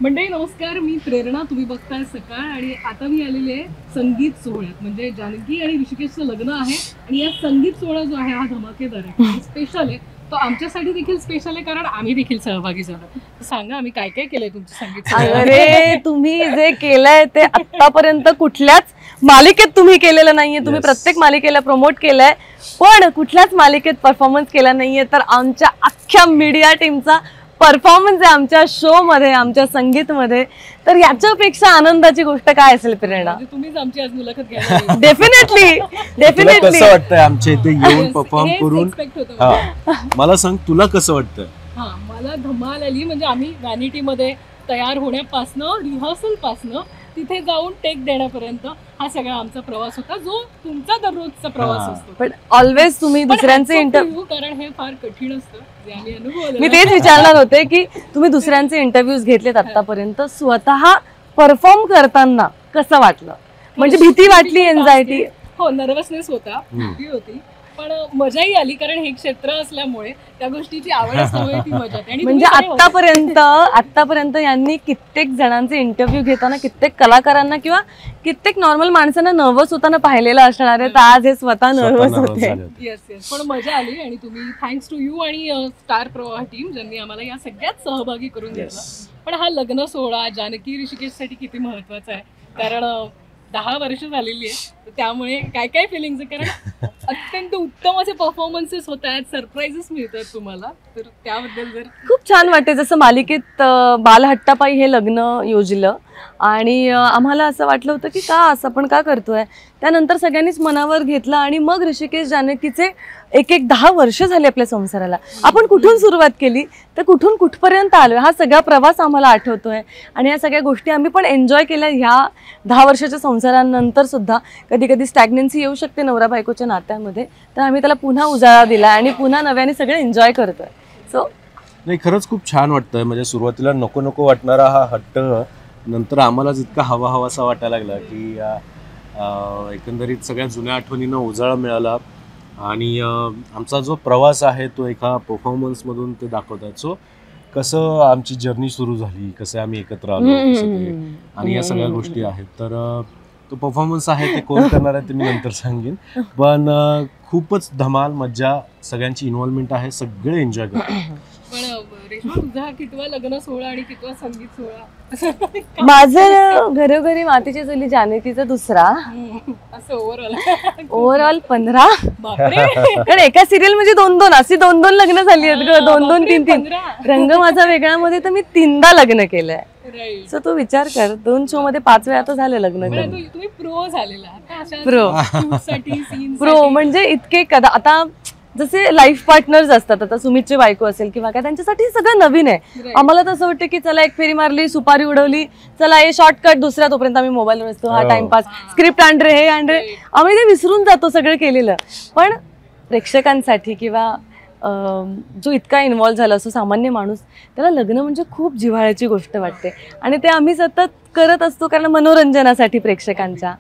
मंडळी नमस्कार, मी प्रेरणा. तुम्ही बघताय सकाळ आणि आता मी आलेले आहे संगीत सोहळ्यात. म्हणजे जानकी आणि ऋषिकेशचं लग्न आहे आणि या संगीत सोहळा जो आहे हा धमाकेदार आहे, स्पेशल आहे. तो आमच्यासाठी देखील स्पेशल आहे कारण आम्ही देखील सहभागी झालो. सांगा आम्ही काय काय केलंय तुमच्या संगीत सोहळ्यात? अरे तुम्ही जे केलंय ते आतापर्यंत कुठल्याच मालिकेत तुम्ही केलेलं नाहीये. तुम्ही प्रत्येक मालिकेला प्रमोट केलंय पण कुठल्याच मालिकेत परफॉर्मन्स केला नाहीये. तर आमच्या अख्ख्या मीडिया टीमचा परफॉर्मन्स आहे आमच्या शो मध्ये, आमच्या संगीत मध्ये. तर याच्यापेक्षा आनंदाची गोष्ट काय असेल प्रेरणा? तुम्हीच आमची आज मुलाखत घ्यायला. Definitely definitely. कसं वाटतंय आमच्या इथे येऊन परफॉर्म करून? मला सांग, तुला कसं वाटतंय? हा, मला धमाल आली. म्हणजे आम्ही व्हॅनिटी मध्ये तयार होण्यापासनं, रिहर्सल पासनं तिथे जाऊन टेक देण्यापर्यंत हा सगळा आमचा प्रवास होता, जो तुमचा दररोजचा प्रवास असतो. पण ऑलवेज तुम्ही दुसऱ्यांचे इंटरव्ह्यू, कारण हे फार कठीण असतं, जे आम्ही अनुभवलं. मी तेच विचारणार होते की तुम्ही दुसऱ्यांचे इंटरव्ह्यूज घेतलेत आतापर्यंत, स्वतः परफॉर्म करताना कसं वाटलं? म्हणजे भीती वाटली, एन्झायटी? हो, नर्वसनेस होता, भीती होती, पण मजाही आली कारण हे क्षेत्र असल्यामुळे त्या गोष्टीची आवड असल्यामुळे ती मजा येते. म्हणजे आतापर्यंत यांनी कित्येक जणांचे इंटरव्ह्यू घेताना कित्येक कलाकारांना किंवा कित्येक नॉर्मल माणसांना नर्वस होताना पाहिलेलं असणार आहे. तर आज हे स्वतः नर्वस होते. येस येस, पण मजा आली. आणि तुम्ही, थँक्स टू यू आणि स्टार प्रवाह टीम, ज्यांनी आम्हाला या सगळ्यात सहभागी करून घेतलं. पण हा लग्न सोहळा जानकी ऋषिकेशसाठी किती महत्वाचा आहे, कारण 10 वर्ष झालेली आहे. तर त्यामुळे काय काय फिलिंग्स आहे, कारण अत्यंत उत्तम असे परफॉर्मन्सेस होत आहेत, सरप्राईजेस मिळतात तुम्हाला. तर त्याबद्दल जर खूप छान वाटते. जसं मालिकेत बालहट्टापायी हे लग्न योजलं आणि आम्हाला असं वाटलं होतं की का असं आपण का करतोय. त्यानंतर सगळ्यांनीच मनावर घेतलं आणि मग ऋषिकेश जानकीचे एक 10 वर्ष झाले आपल्या संसाराला. आपण कुठून सुरुवात केली तर कुठून कुठपर्यंत आलोय, हा सगळा प्रवास आम्हाला आठवतोय. आणि या सगळ्या गोष्टी आम्ही पण एन्जॉय केल्या. ह्या 10 वर्षाच्या संसारानंतर सुद्धा कधी कधी स्टॅग्नन्सी येऊ शकते नवरा बायकोच्या नात्यामध्ये, तर आम्ही त्याला पुन्हा उजाळा दिला आणि पुन्हा नव्याने सगळे एन्जॉय करतोय. सो नाही, खरंच खूप छान वाटतंय. म्हणजे सुरुवातीला नको नको वाटणारा हा हट्ट नंतर आम्हाला जितका हवासा वाटायला लागला की एकंदरीत सगळ्या जुन्या आठवणींना उजाळा मिळाला. आणि आमचा जो प्रवास आहे तो एका परफॉर्मन्समधून ते दाखवतात. सो कसं आमची जर्नी सुरू झाली, कसं आम्ही एकत्र आलो आणि या सगळ्या गोष्टी आहेत. तर तो परफॉर्मन्स आहे ते कोण करणार आहे ते मी नंतर सांगेन. पण खूपच धमाल, मज्जा, सगळ्यांची इन्व्हॉल्वमेंट आहे, सगळे एन्जॉय करतात. पण रेश्मा, तुझा कितवा लग्न सोहळा आणि कितवा संगीत सोहळा? माझं घरोघरी मातीची चुली जानकीचा दुसरा, असं ओव्हरऑल 15. बापरे. कारण एका सिरियल म्हणजे 2-2 अशी 2-2 लग्न झाली आहेत ग, 2-2 3-3. रंग माझा वेगळा मध्ये तर मी 3दा लग्न केलंय. सो तू विचार कर, 2 शो मध्ये 5 वेळा तर झालं लग्न. तुम्ही प्रो झालेला. प्रो म्हणजे इतके कदा. आता जसे लाईफ पार्टनर्स असतात, आता सुमितची बायको असेल किंवा काय, त्यांच्यासाठी सगळं नवीन आहे. आम्हाला तर असं वाटतं की चला एक फेरी मारली, सुपारी उडवली, चला हे शॉर्टकट दुसऱ्या, तोपर्यंत आम्ही मोबाईलवर असतो, हा टाइमपास, स्क्रिप्ट आणरे, हे आणरे, आम्ही ते विसरून जातो सगळं केलेलं. पण प्रेक्षकांसाठी किंवा जो इतका इन्व्हॉल्व्ह झाला असतो सामान्य माणूस, त्याला लग्न म्हणजे खूप जिव्हाळ्याची गोष्ट वाटते. आणि ते आम्ही सतत करत असतो कारण मनोरंजनासाठी प्रेक्षकांच्या.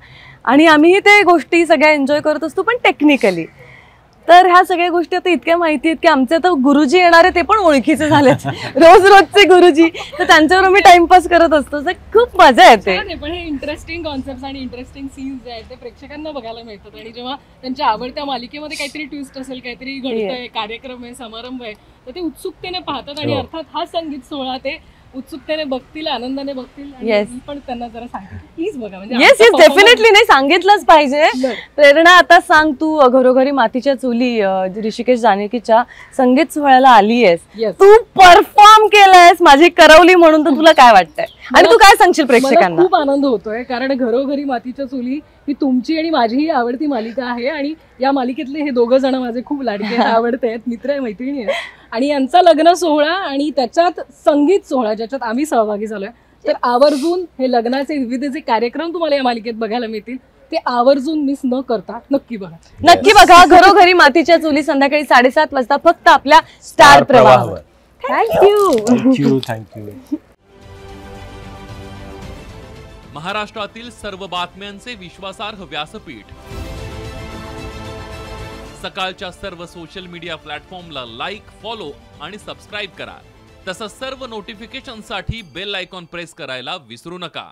आणि आम्हीही ते गोष्टी सगळ्या एन्जॉय करत असतो पण टेक्निकली. तर ह्या सगळ्या गोष्टी आता इतक्या माहिती आहेत की आमचे आता गुरुजी येणारे ते पण ओळखीचे झालेत, रोजचे गुरुजी. तर त्यांच्यावर आम्ही टाइमपास करत असतो. खूप मजा येते. पण हे इंटरेस्टिंग कॉन्सेप्ट आणि इंटरेस्टिंग सीन्स जे आहेत ते प्रेक्षकांना बघायला मिळतात. आणि जेव्हा त्यांच्या आवडत्या मालिकेमध्ये काहीतरी ट्विस्ट असेल, काहीतरी घडतंय, कार्यक्रम आहे, समारंभ आहे, तर ते उत्सुकतेने पाहतात. आणि अर्थात हा संगीत सोहळा ते उत्सुकतेने बघतील, आनंदाने बघतील. आणि पण त्यांना जरा सांगते प्लीज बघा. म्हणजे येस येस, डेफिनेटली. नाही, सांगितलंच पाहिजे. प्रेरणा, आता सांग, तू घरोघरी मातीच्या चुली ऋषिकेश जानकीच्या संगीत सोहळ्याला आली आहेस, तू परफॉर्म केलायस माझी करवली म्हणून, तर तुला काय वाटतंय आणि तू काय सांगशील प्रेक्षकांना? खूप आनंद होतोय कारण घरोघरी मातीच्या चुली ही तुमची आणि माझीही आवडती मालिका आहे. आणि या मालिकेतले हे 2 जण माझे खूप लाडके आवडते आहेत, मित्र आहे, मैत्रिणी आहेत. आणि यांचा लग्न सोहळा आणि त्याच्यात संगीत सोहळा ज्याच्यात आम्ही सहभागी झालोय, तर आवर्जून हे लग्नाचे विविध जे कार्यक्रम तुम्हाला या मालिकेत बघायला मिळतील ते आवर्जून मिस न करता नक्की बघा. नक्की बघा घरोघरी मातीच्या चुली, संध्याकाळी 7:30 वाजता फक्त आपल्या स्टार प्रवाहावर. थँक्यू. थँक्यू. महाराष्ट्रातील सर्व बातम्यांचे विश्वासार्ह व्यासपीठ, सकाळच्या सर्व सोशल मीडिया प्लॅटफॉर्मला लाईक, फॉलो आणि सबस्क्राईब करा. तसंच सर्व नोटिफिकेशनसाठी बेल आयकॉन प्रेस करायला विसरू नका.